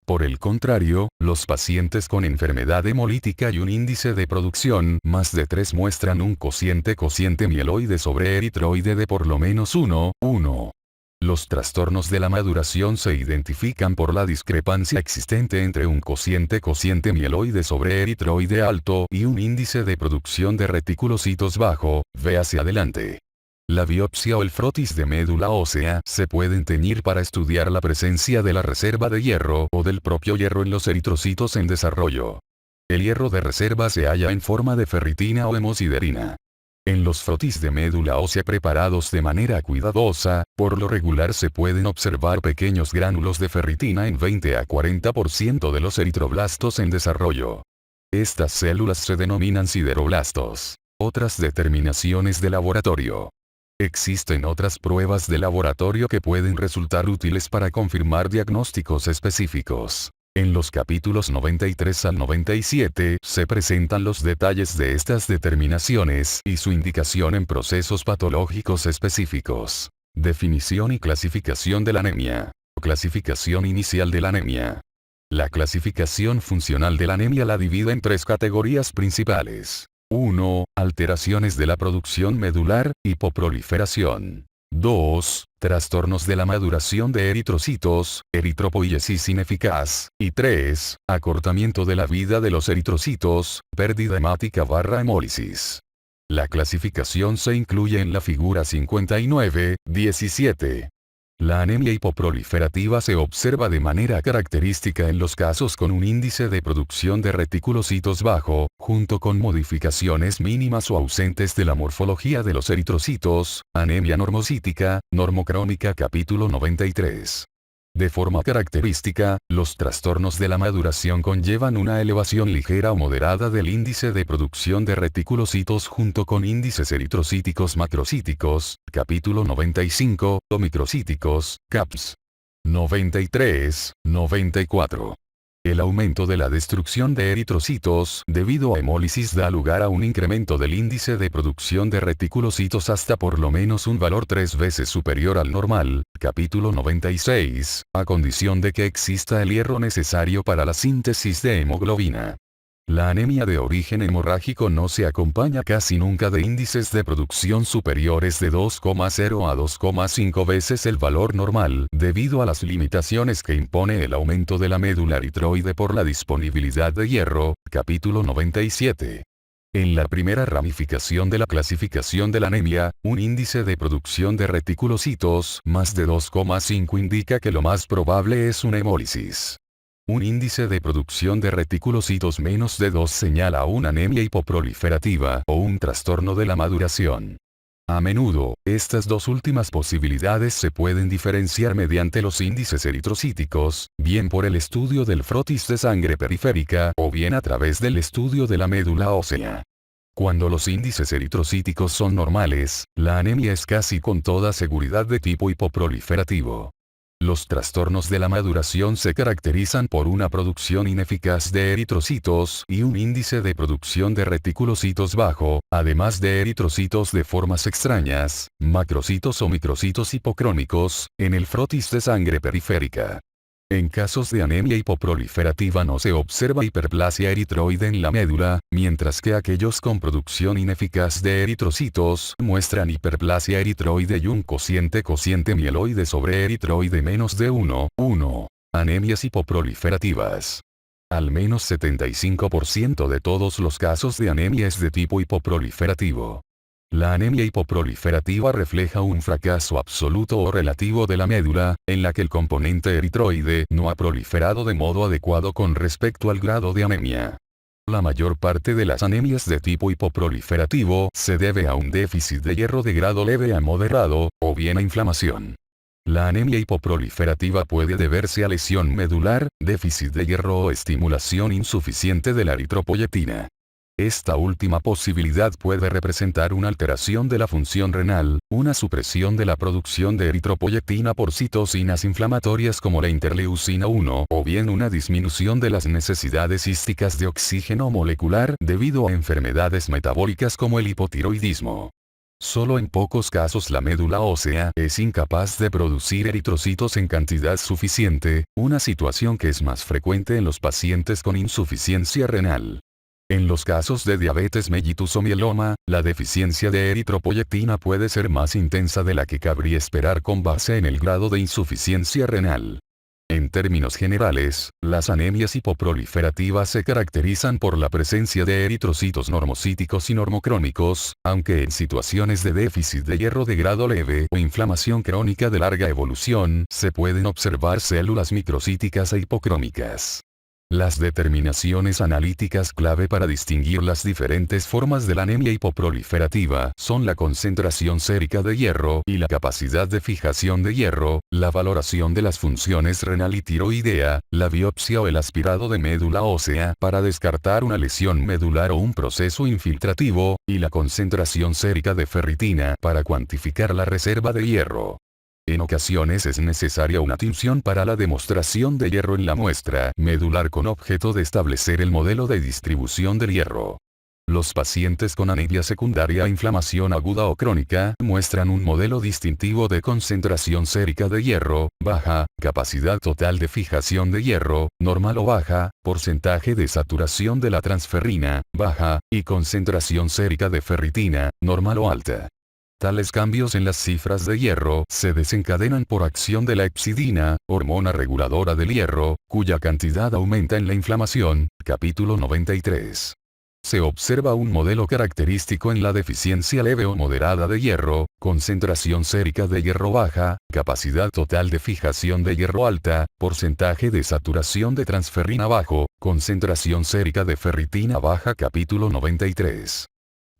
Por el contrario, los pacientes con enfermedad hemolítica y un índice de producción más de 3 muestran un cociente mieloide sobre eritroide de por lo menos 1, 1. Los trastornos de la maduración se identifican por la discrepancia existente entre un cociente mieloide sobre eritroide alto y un índice de producción de reticulocitos bajo, véase adelante. La biopsia o el frotis de médula ósea se pueden teñir para estudiar la presencia de la reserva de hierro o del propio hierro en los eritrocitos en desarrollo. El hierro de reserva se halla en forma de ferritina o hemosiderina. En los frotis de médula ósea preparados de manera cuidadosa, por lo regular se pueden observar pequeños gránulos de ferritina en 20 a 40% de los eritroblastos en desarrollo. Estas células se denominan sideroblastos. Otras determinaciones de laboratorio. Existen otras pruebas de laboratorio que pueden resultar útiles para confirmar diagnósticos específicos. En los capítulos 93 al 97 se presentan los detalles de estas determinaciones y su indicación en procesos patológicos específicos. Definición y clasificación de la anemia. Clasificación inicial de la anemia. La clasificación funcional de la anemia la divide en tres categorías principales. 1. Alteraciones de la producción medular, hipoproliferación. 2. Trastornos de la maduración de eritrocitos, eritropoiesis ineficaz. Y 3. Acortamiento de la vida de los eritrocitos, pérdida hemática/hemólisis. La clasificación se incluye en la figura 59.17. La anemia hipoproliferativa se observa de manera característica en los casos con un índice de producción de reticulocitos bajo, junto con modificaciones mínimas o ausentes de la morfología de los eritrocitos, anemia normocítica, normocrónica capítulo 93. De forma característica, los trastornos de la maduración conllevan una elevación ligera o moderada del índice de producción de reticulocitos junto con índices eritrocíticos macrocíticos, capítulo 95, o microcíticos, caps 93, 94. El aumento de la destrucción de eritrocitos debido a hemólisis da lugar a un incremento del índice de producción de reticulocitos hasta por lo menos un valor 3 veces superior al normal, capítulo 96, a condición de que exista el hierro necesario para la síntesis de hemoglobina. La anemia de origen hemorrágico no se acompaña casi nunca de índices de producción superiores de 2,0 a 2,5 veces el valor normal, debido a las limitaciones que impone el aumento de la médula eritroide por la disponibilidad de hierro, capítulo 97. En la primera ramificación de la clasificación de la anemia, un índice de producción de reticulocitos más de 2,5 indica que lo más probable es una hemólisis. Un índice de producción de reticulocitos menos de 2 señala una anemia hipoproliferativa o un trastorno de la maduración. A menudo, estas dos últimas posibilidades se pueden diferenciar mediante los índices eritrocíticos, bien por el estudio del frotis de sangre periférica o bien a través del estudio de la médula ósea. Cuando los índices eritrocíticos son normales, la anemia es casi con toda seguridad de tipo hipoproliferativo. Los trastornos de la maduración se caracterizan por una producción ineficaz de eritrocitos y un índice de producción de reticulocitos bajo, además de eritrocitos de formas extrañas, macrocitos o microcitos hipocrómicos, en el frotis de sangre periférica. En casos de anemia hipoproliferativa no se observa hiperplasia eritroide en la médula, mientras que aquellos con producción ineficaz de eritrocitos muestran hiperplasia eritroide y un cociente mieloide sobre eritroide menos de 1. Anemias hipoproliferativas. Al menos 75% de todos los casos de anemia es de tipo hipoproliferativo. La anemia hipoproliferativa refleja un fracaso absoluto o relativo de la médula, en la que el componente eritroide no ha proliferado de modo adecuado con respecto al grado de anemia. La mayor parte de las anemias de tipo hipoproliferativo se debe a un déficit de hierro de grado leve a moderado, o bien a inflamación. La anemia hipoproliferativa puede deberse a lesión medular, déficit de hierro o estimulación insuficiente de la eritropoyetina. Esta última posibilidad puede representar una alteración de la función renal, una supresión de la producción de eritropoyetina por citocinas inflamatorias como la interleucina 1 o bien una disminución de las necesidades císticas de oxígeno molecular debido a enfermedades metabólicas como el hipotiroidismo. Solo en pocos casos la médula ósea es incapaz de producir eritrocitos en cantidad suficiente, una situación que es más frecuente en los pacientes con insuficiencia renal. En los casos de diabetes mellitus o mieloma, la deficiencia de eritropoyetina puede ser más intensa de la que cabría esperar con base en el grado de insuficiencia renal. En términos generales, las anemias hipoproliferativas se caracterizan por la presencia de eritrocitos normocíticos y normocrónicos, aunque en situaciones de déficit de hierro de grado leve o inflamación crónica de larga evolución, se pueden observar células microcíticas e hipocrómicas. Las determinaciones analíticas clave para distinguir las diferentes formas de la anemia hipoproliferativa son la concentración sérica de hierro y la capacidad de fijación de hierro, la valoración de las funciones renal y tiroidea, la biopsia o el aspirado de médula ósea para descartar una lesión medular o un proceso infiltrativo, y la concentración sérica de ferritina para cuantificar la reserva de hierro. En ocasiones es necesaria una tinción para la demostración de hierro en la muestra medular con objeto de establecer el modelo de distribución del hierro. Los pacientes con anemia secundaria a inflamación aguda o crónica muestran un modelo distintivo de concentración sérica de hierro, baja, capacidad total de fijación de hierro, normal o baja, porcentaje de saturación de la transferrina, baja, y concentración sérica de ferritina, normal o alta. Tales cambios en las cifras de hierro se desencadenan por acción de la hepcidina, hormona reguladora del hierro, cuya cantidad aumenta en la inflamación, capítulo 93. Se observa un modelo característico en la deficiencia leve o moderada de hierro, concentración sérica de hierro baja, capacidad total de fijación de hierro alta, porcentaje de saturación de transferrina bajo, concentración sérica de ferritina baja capítulo 93.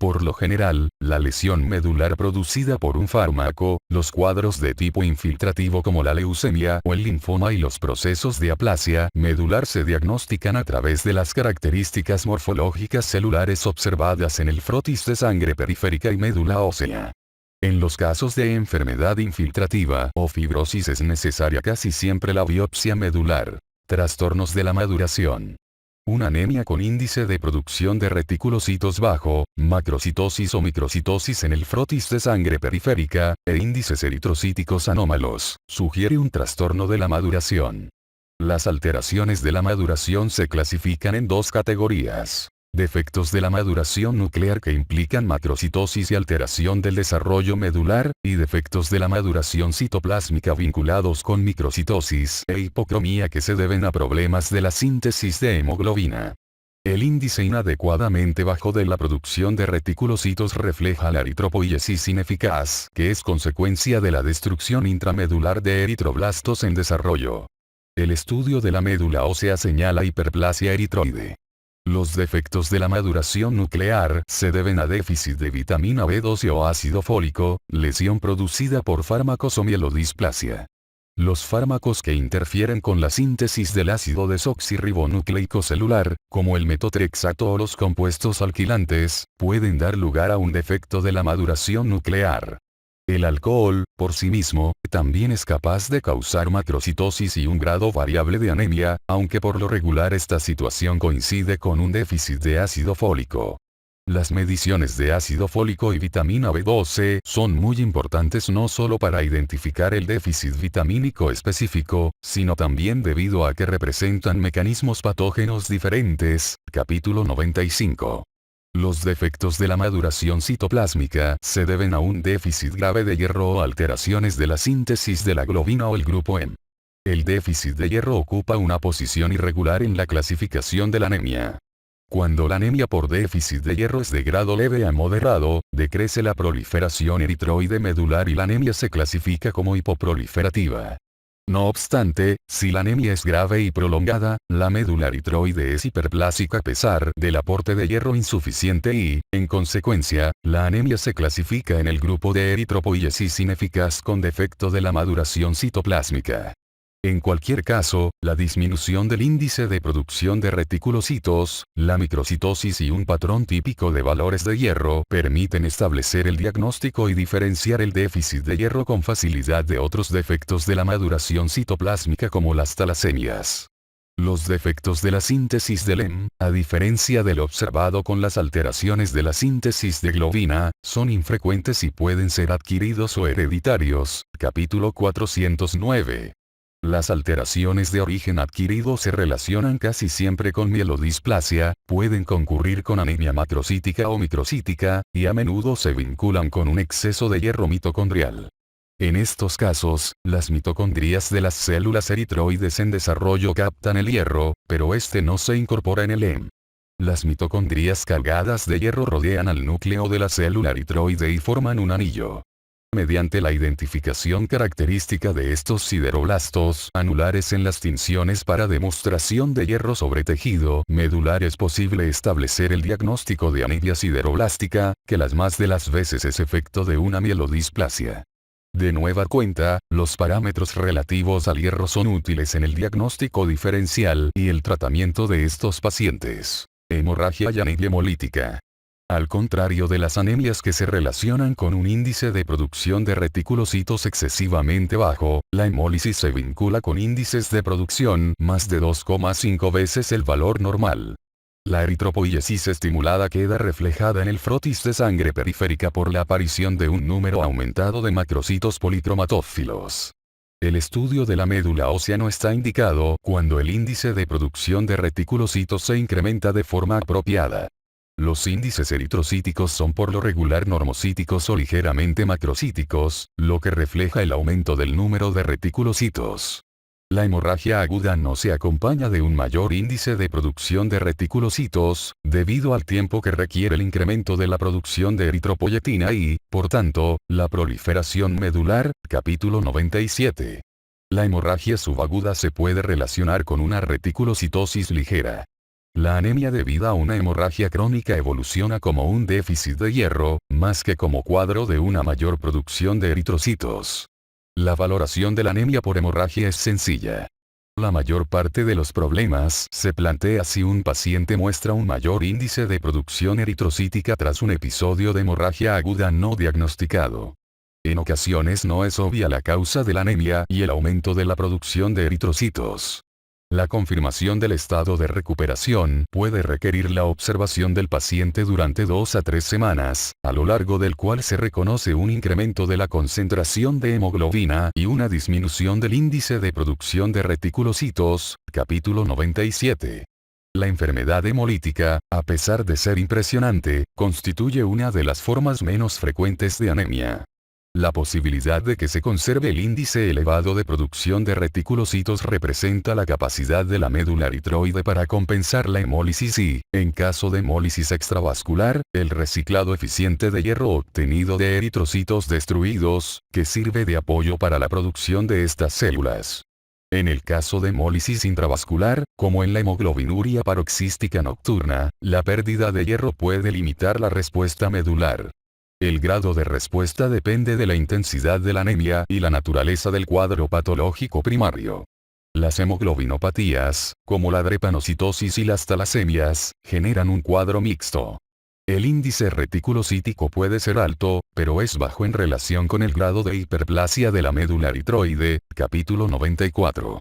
Por lo general, la lesión medular producida por un fármaco, los cuadros de tipo infiltrativo como la leucemia o el linfoma y los procesos de aplasia medular se diagnostican a través de las características morfológicas celulares observadas en el frotis de sangre periférica y médula ósea. En los casos de enfermedad infiltrativa o fibrosis es necesaria casi siempre la biopsia medular. Trastornos de la maduración. Una anemia con índice de producción de reticulocitos bajo, macrocitosis o microcitosis en el frotis de sangre periférica, e índices eritrocíticos anómalos, sugiere un trastorno de la maduración. Las alteraciones de la maduración se clasifican en dos categorías. Defectos de la maduración nuclear que implican macrocitosis y alteración del desarrollo medular, y defectos de la maduración citoplásmica vinculados con microcitosis e hipocromía que se deben a problemas de la síntesis de hemoglobina. El índice inadecuadamente bajo de la producción de reticulocitos refleja la eritropoiesis ineficaz, que es consecuencia de la destrucción intramedular de eritroblastos en desarrollo. El estudio de la médula ósea señala hiperplasia eritroide. Los defectos de la maduración nuclear se deben a déficit de vitamina B12 o ácido fólico, lesión producida por fármacos o mielodisplasia. Los fármacos que interfieren con la síntesis del ácido desoxirribonucleico celular, como el metotrexato o los compuestos alquilantes, pueden dar lugar a un defecto de la maduración nuclear. El alcohol, por sí mismo, también es capaz de causar macrocitosis y un grado variable de anemia, aunque por lo regular esta situación coincide con un déficit de ácido fólico. Las mediciones de ácido fólico y vitamina B12 son muy importantes no solo para identificar el déficit vitamínico específico, sino también debido a que representan mecanismos patógenos diferentes, capítulo 95. Los defectos de la maduración citoplásmica se deben a un déficit grave de hierro o alteraciones de la síntesis de la globina o el grupo M. El déficit de hierro ocupa una posición irregular en la clasificación de la anemia. Cuando la anemia por déficit de hierro es de grado leve a moderado, decrece la proliferación eritroide medular y la anemia se clasifica como hipoproliferativa. No obstante, si la anemia es grave y prolongada, la médula eritroide es hiperplásica a pesar del aporte de hierro insuficiente y, en consecuencia, la anemia se clasifica en el grupo de eritropoiesis ineficaz con defecto de la maduración citoplásmica. En cualquier caso, la disminución del índice de producción de reticulocitos, la microcitosis y un patrón típico de valores de hierro permiten establecer el diagnóstico y diferenciar el déficit de hierro con facilidad de otros defectos de la maduración citoplásmica como las talasemias. Los defectos de la síntesis del hemo, a diferencia del observado con las alteraciones de la síntesis de globina, son infrecuentes y pueden ser adquiridos o hereditarios, capítulo 409. Las alteraciones de origen adquirido se relacionan casi siempre con mielodisplasia, pueden concurrir con anemia macrocítica o microcítica, y a menudo se vinculan con un exceso de hierro mitocondrial. En estos casos, las mitocondrias de las células eritroides en desarrollo captan el hierro, pero este no se incorpora en el hemo. Las mitocondrias cargadas de hierro rodean al núcleo de la célula eritroide y forman un anillo. Mediante la identificación característica de estos sideroblastos anulares en las tinciones para demostración de hierro sobre tejido medular es posible establecer el diagnóstico de anemia sideroblástica, que las más de las veces es efecto de una mielodisplasia. De nueva cuenta, los parámetros relativos al hierro son útiles en el diagnóstico diferencial y el tratamiento de estos pacientes. Hemorragia y anemia hemolítica. Al contrario de las anemias que se relacionan con un índice de producción de reticulocitos excesivamente bajo, la hemólisis se vincula con índices de producción más de 2,5 veces el valor normal. La eritropoiesis estimulada queda reflejada en el frotis de sangre periférica por la aparición de un número aumentado de macrocitos policromatófilos. El estudio de la médula ósea no está indicado cuando el índice de producción de reticulocitos se incrementa de forma apropiada. Los índices eritrocíticos son por lo regular normocíticos o ligeramente macrocíticos, lo que refleja el aumento del número de reticulocitos. La hemorragia aguda no se acompaña de un mayor índice de producción de reticulocitos, debido al tiempo que requiere el incremento de la producción de eritropoyetina y, por tanto, la proliferación medular, capítulo 97. La hemorragia subaguda se puede relacionar con una reticulocitosis ligera. La anemia debida a una hemorragia crónica evoluciona como un déficit de hierro, más que como cuadro de una mayor producción de eritrocitos. La valoración de la anemia por hemorragia es sencilla. La mayor parte de los problemas se plantea si un paciente muestra un mayor índice de producción eritrocítica tras un episodio de hemorragia aguda no diagnosticado. En ocasiones no es obvia la causa de la anemia y el aumento de la producción de eritrocitos. La confirmación del estado de recuperación puede requerir la observación del paciente durante 2 a 3 semanas, a lo largo del cual se reconoce un incremento de la concentración de hemoglobina y una disminución del índice de producción de reticulocitos, capítulo 97. La enfermedad hemolítica, a pesar de ser impresionante, constituye una de las formas menos frecuentes de anemia. La posibilidad de que se conserve el índice elevado de producción de reticulocitos representa la capacidad de la médula eritroide para compensar la hemólisis y, en caso de hemólisis extravascular, el reciclado eficiente de hierro obtenido de eritrocitos destruidos, que sirve de apoyo para la producción de estas células. En el caso de hemólisis intravascular, como en la hemoglobinuria paroxística nocturna, la pérdida de hierro puede limitar la respuesta medular. El grado de respuesta depende de la intensidad de la anemia y la naturaleza del cuadro patológico primario. Las hemoglobinopatías, como la drepanocitosis y las talasemias, generan un cuadro mixto. El índice reticulocítico puede ser alto, pero es bajo en relación con el grado de hiperplasia de la médula eritroide, capítulo 94.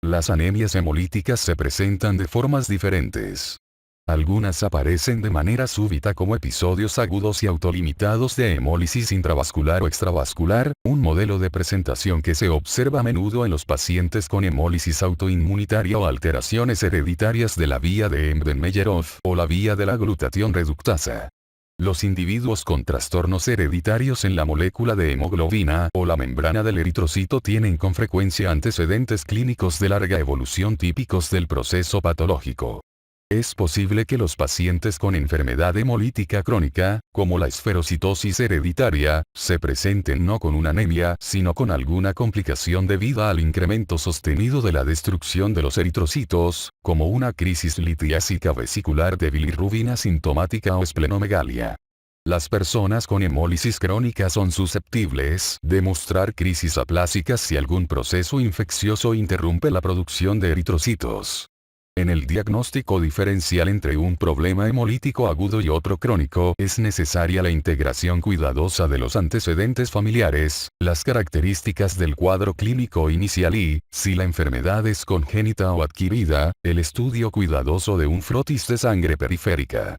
Las anemias hemolíticas se presentan de formas diferentes. Algunas aparecen de manera súbita como episodios agudos y autolimitados de hemólisis intravascular o extravascular, un modelo de presentación que se observa a menudo en los pacientes con hemólisis autoinmunitaria o alteraciones hereditarias de la vía de Embden-Meyerhof o la vía de la glutatión reductasa. Los individuos con trastornos hereditarios en la molécula de hemoglobina o la membrana del eritrocito tienen con frecuencia antecedentes clínicos de larga evolución típicos del proceso patológico. Es posible que los pacientes con enfermedad hemolítica crónica, como la esferocitosis hereditaria, se presenten no con una anemia, sino con alguna complicación debida al incremento sostenido de la destrucción de los eritrocitos, como una crisis litiásica vesicular de bilirrubina sintomática o esplenomegalia. Las personas con hemólisis crónica son susceptibles de mostrar crisis aplásicas si algún proceso infeccioso interrumpe la producción de eritrocitos. En el diagnóstico diferencial entre un problema hemolítico agudo y otro crónico es necesaria la integración cuidadosa de los antecedentes familiares, las características del cuadro clínico inicial y, si la enfermedad es congénita o adquirida, el estudio cuidadoso de un frotis de sangre periférica.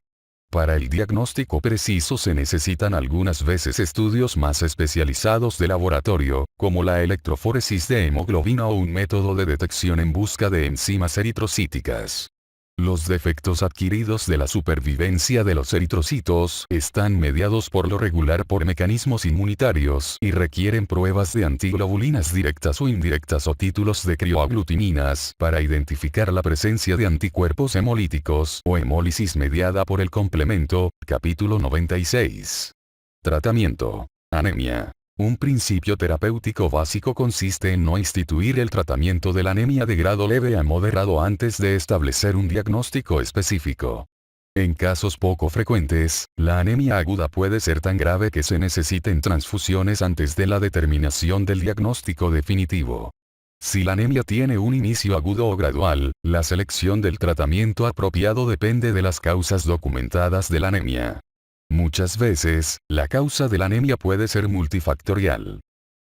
Para el diagnóstico preciso se necesitan algunas veces estudios más especializados de laboratorio, como la electroforesis de hemoglobina o un método de detección en busca de enzimas eritrocíticas. Los defectos adquiridos de la supervivencia de los eritrocitos están mediados por lo regular por mecanismos inmunitarios y requieren pruebas de antiglobulinas directas o indirectas o títulos de crioaglutiminas para identificar la presencia de anticuerpos hemolíticos o hemólisis mediada por el complemento, capítulo 96. Tratamiento. Anemia. Un principio terapéutico básico consiste en no instituir el tratamiento de la anemia de grado leve a moderado antes de establecer un diagnóstico específico. En casos poco frecuentes, la anemia aguda puede ser tan grave que se necesiten transfusiones antes de la determinación del diagnóstico definitivo. Si la anemia tiene un inicio agudo o gradual, la selección del tratamiento apropiado depende de las causas documentadas de la anemia. Muchas veces, la causa de la anemia puede ser multifactorial.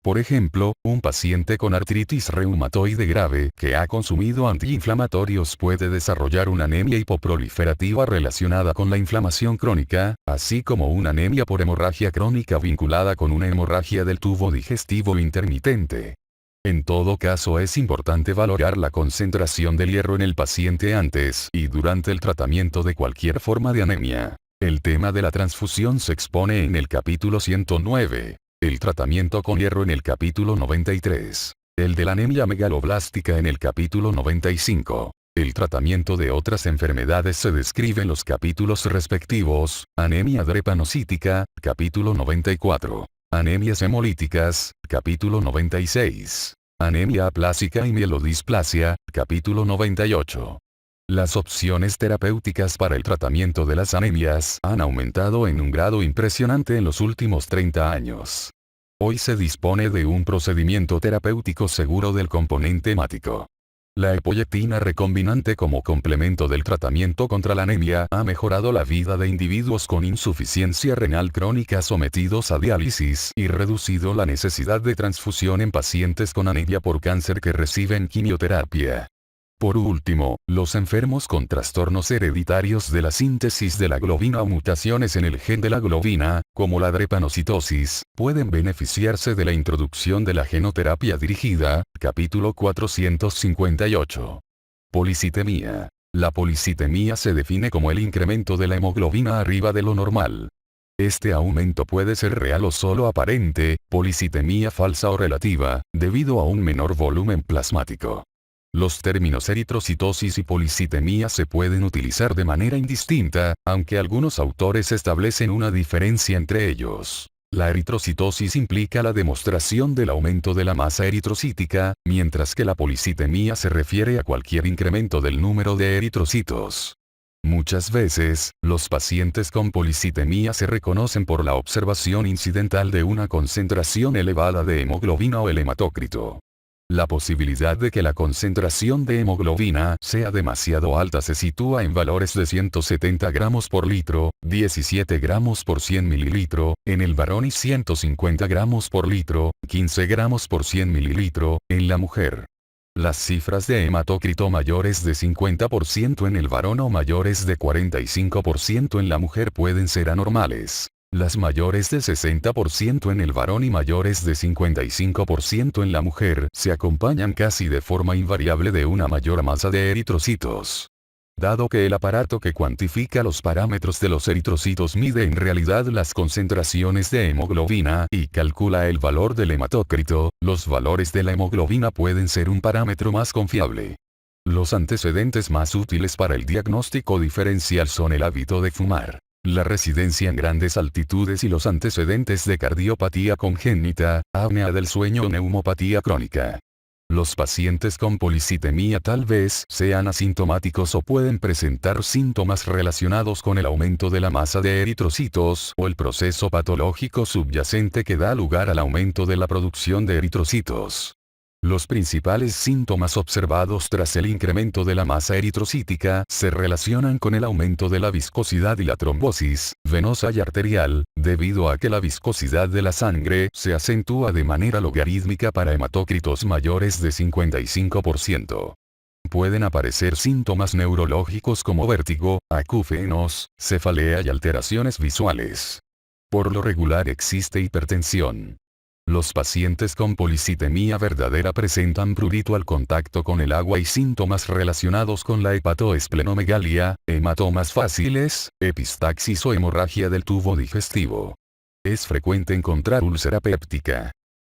Por ejemplo, un paciente con artritis reumatoide grave que ha consumido antiinflamatorios puede desarrollar una anemia hipoproliferativa relacionada con la inflamación crónica, así como una anemia por hemorragia crónica vinculada con una hemorragia del tubo digestivo intermitente. En todo caso es importante valorar la concentración del hierro en el paciente antes y durante el tratamiento de cualquier forma de anemia. El tema de la transfusión se expone en el capítulo 109. El tratamiento con hierro en el capítulo 93. El de la anemia megaloblástica en el capítulo 95. El tratamiento de otras enfermedades se describe en los capítulos respectivos. Anemia drepanocítica, capítulo 94. Anemias hemolíticas, capítulo 96. Anemia aplásica y mielodisplasia, capítulo 98. Las opciones terapéuticas para el tratamiento de las anemias han aumentado en un grado impresionante en los últimos 30 años. Hoy se dispone de un procedimiento terapéutico seguro del componente hemático. La epoyetina recombinante como complemento del tratamiento contra la anemia ha mejorado la vida de individuos con insuficiencia renal crónica sometidos a diálisis y reducido la necesidad de transfusión en pacientes con anemia por cáncer que reciben quimioterapia. Por último, los enfermos con trastornos hereditarios de la síntesis de la globina o mutaciones en el gen de la globina, como la drepanocitosis, pueden beneficiarse de la introducción de la genoterapia dirigida, capítulo 458. Policitemia. La policitemia se define como el incremento de la hemoglobina arriba de lo normal. Este aumento puede ser real o solo aparente, policitemia falsa o relativa, debido a un menor volumen plasmático. Los términos eritrocitosis y policitemia se pueden utilizar de manera indistinta, aunque algunos autores establecen una diferencia entre ellos. La eritrocitosis implica la demostración del aumento de la masa eritrocítica, mientras que la policitemia se refiere a cualquier incremento del número de eritrocitos. Muchas veces, los pacientes con policitemia se reconocen por la observación incidental de una concentración elevada de hemoglobina o el hematócrito. La posibilidad de que la concentración de hemoglobina sea demasiado alta se sitúa en valores de 170 gramos por litro, 17 gramos por 100 mililitro, en el varón y 150 gramos por litro, 15 gramos por 100 mililitro, en la mujer. Las cifras de hematócrito mayores de 50% en el varón o mayores de 45% en la mujer pueden ser anormales. Las mayores de 60% en el varón y mayores de 55% en la mujer se acompañan casi de forma invariable de una mayor masa de eritrocitos. Dado que el aparato que cuantifica los parámetros de los eritrocitos mide en realidad las concentraciones de hemoglobina y calcula el valor del hematócrito, los valores de la hemoglobina pueden ser un parámetro más confiable. Los antecedentes más útiles para el diagnóstico diferencial son el hábito de fumar, la residencia en grandes altitudes y los antecedentes de cardiopatía congénita, apnea del sueño o neumopatía crónica. Los pacientes con policitemia tal vez sean asintomáticos o pueden presentar síntomas relacionados con el aumento de la masa de eritrocitos o el proceso patológico subyacente que da lugar al aumento de la producción de eritrocitos. Los principales síntomas observados tras el incremento de la masa eritrocítica se relacionan con el aumento de la viscosidad y la trombosis, venosa y arterial, debido a que la viscosidad de la sangre se acentúa de manera logarítmica para hematócritos mayores de 55%. Pueden aparecer síntomas neurológicos como vértigo, acúfenos, cefalea y alteraciones visuales. Por lo regular existe hipertensión. Los pacientes con policitemia verdadera presentan prurito al contacto con el agua y síntomas relacionados con la hepatoesplenomegalia, hematomas fáciles, epistaxis o hemorragia del tubo digestivo. Es frecuente encontrar úlcera péptica.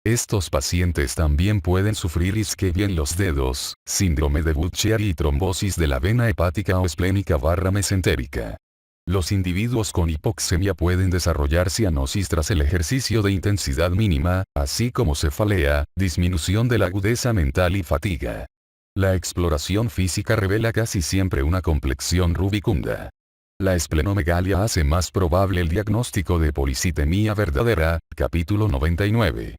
Estos pacientes también pueden sufrir isquemia en los dedos, síndrome de Buchier y trombosis de la vena hepática o esplénica mesentérica. Los individuos con hipoxemia pueden desarrollar cianosis tras el ejercicio de intensidad mínima, así como cefalea, disminución de la agudeza mental y fatiga. La exploración física revela casi siempre una complexión rubicunda. La esplenomegalia hace más probable el diagnóstico de policitemia verdadera, capítulo 99.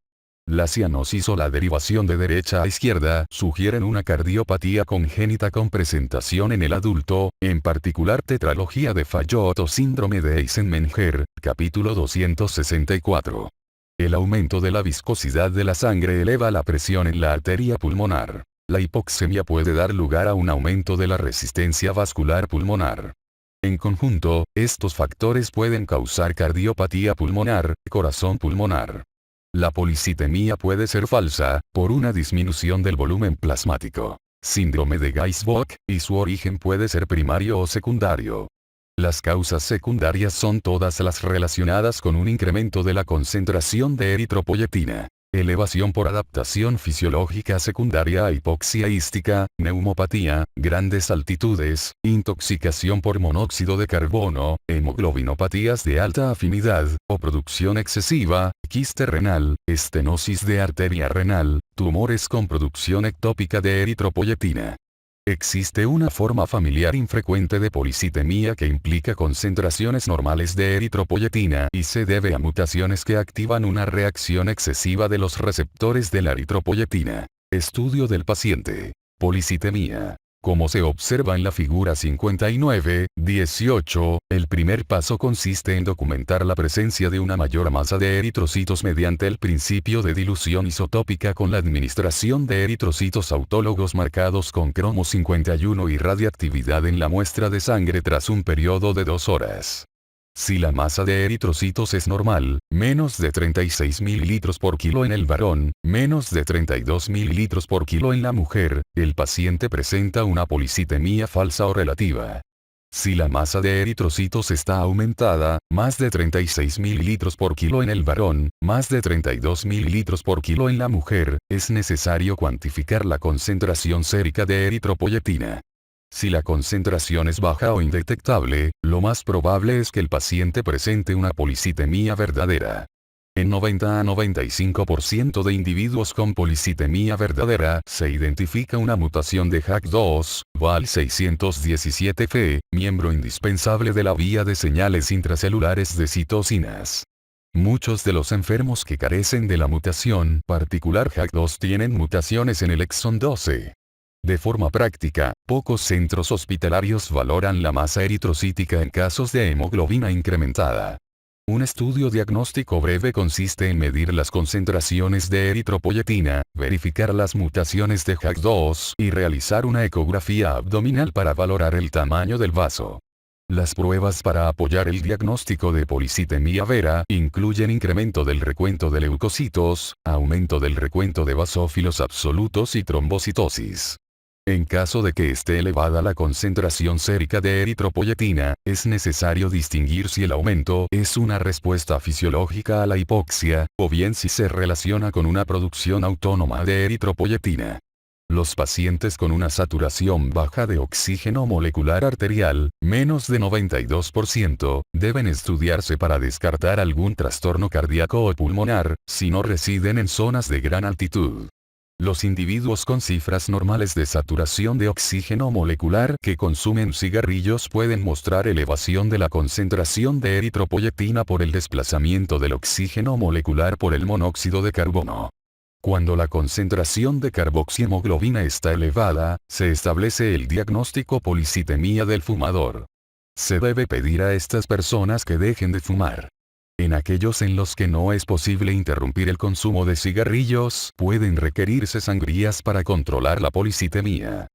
La cianosis o la derivación de derecha a izquierda sugieren una cardiopatía congénita con presentación en el adulto, en particular tetralogía de Fayot o síndrome de Eisenmenger, capítulo 264. El aumento de la viscosidad de la sangre eleva la presión en la arteria pulmonar. La hipoxemia puede dar lugar a un aumento de la resistencia vascular pulmonar. En conjunto, estos factores pueden causar cardiopatía pulmonar, corazón pulmonar. La policitemia puede ser falsa, por una disminución del volumen plasmático. Síndrome de Gais-Bock, y su origen puede ser primario o secundario. Las causas secundarias son todas las relacionadas con un incremento de la concentración de eritropoyetina. Elevación por adaptación fisiológica secundaria a hipoxia ística, neumopatía, grandes altitudes, intoxicación por monóxido de carbono, hemoglobinopatías de alta afinidad, o producción excesiva, quiste renal, estenosis de arteria renal, tumores con producción ectópica de eritropoyetina. Existe una forma familiar infrecuente de policitemia que implica concentraciones normales de eritropoyetina y se debe a mutaciones que activan una reacción excesiva de los receptores de la eritropoyetina. Estudio del paciente. Policitemia. Como se observa en la figura 59-18, el primer paso consiste en documentar la presencia de una mayor masa de eritrocitos mediante el principio de dilución isotópica con la administración de eritrocitos autólogos marcados con cromo 51 y radiactividad en la muestra de sangre tras un periodo de 2 horas. Si la masa de eritrocitos es normal, menos de 36 ml por kilo en el varón, menos de 32 ml por kilo en la mujer, el paciente presenta una policitemia falsa o relativa. Si la masa de eritrocitos está aumentada, más de 36 ml por kilo en el varón, más de 32 ml por kilo en la mujer, es necesario cuantificar la concentración sérica de eritropoyetina. Si la concentración es baja o indetectable, lo más probable es que el paciente presente una policitemia verdadera. En 90 a 95% de individuos con policitemia verdadera se identifica una mutación de HAK2, Val617F, miembro indispensable de la vía de señales intracelulares de citocinas. Muchos de los enfermos que carecen de la mutación particular HAK2 tienen mutaciones en el exón 12. De forma práctica, pocos centros hospitalarios valoran la masa eritrocítica en casos de hemoglobina incrementada. Un estudio diagnóstico breve consiste en medir las concentraciones de eritropoyetina, verificar las mutaciones de HAK2 y realizar una ecografía abdominal para valorar el tamaño del vaso. Las pruebas para apoyar el diagnóstico de policitemia vera incluyen incremento del recuento de leucocitos, aumento del recuento de basófilos absolutos y trombocitosis. En caso de que esté elevada la concentración sérica de eritropoyetina, es necesario distinguir si el aumento es una respuesta fisiológica a la hipoxia, o bien si se relaciona con una producción autónoma de eritropoyetina. Los pacientes con una saturación baja de oxígeno molecular arterial, menos de 92%, deben estudiarse para descartar algún trastorno cardíaco o pulmonar, si no residen en zonas de gran altitud. Los individuos con cifras normales de saturación de oxígeno molecular que consumen cigarrillos pueden mostrar elevación de la concentración de eritropoyetina por el desplazamiento del oxígeno molecular por el monóxido de carbono. Cuando la concentración de carboxihemoglobina está elevada, se establece el diagnóstico policitemia del fumador. Se debe pedir a estas personas que dejen de fumar. En aquellos en los que no es posible interrumpir el consumo de cigarrillos, pueden requerirse sangrías para controlar la policitemia.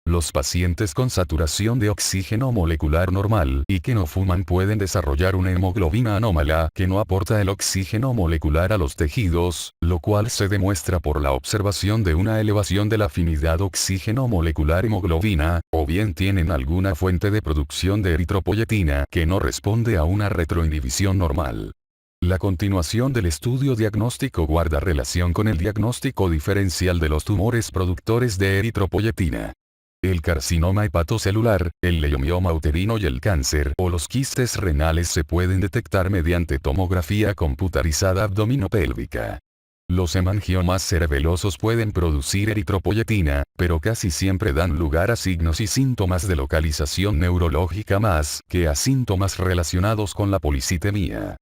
Los pacientes con saturación de oxígeno molecular normal y que no fuman pueden desarrollar una hemoglobina anómala que no aporta el oxígeno molecular a los tejidos, lo cual se demuestra por la observación de una elevación de la afinidad oxígeno molecular hemoglobina, o bien tienen alguna fuente de producción de eritropoyetina que no responde a una retroinhibición normal. La continuación del estudio diagnóstico guarda relación con el diagnóstico diferencial de los tumores productores de eritropoyetina. El carcinoma hepatocelular, el leiomioma uterino y el cáncer o los quistes renales se pueden detectar mediante tomografía computarizada abdominopélvica. Los hemangiomas cerebelosos pueden producir eritropoyetina, pero casi siempre dan lugar a signos y síntomas de localización neurológica más que a síntomas relacionados con la policitemia.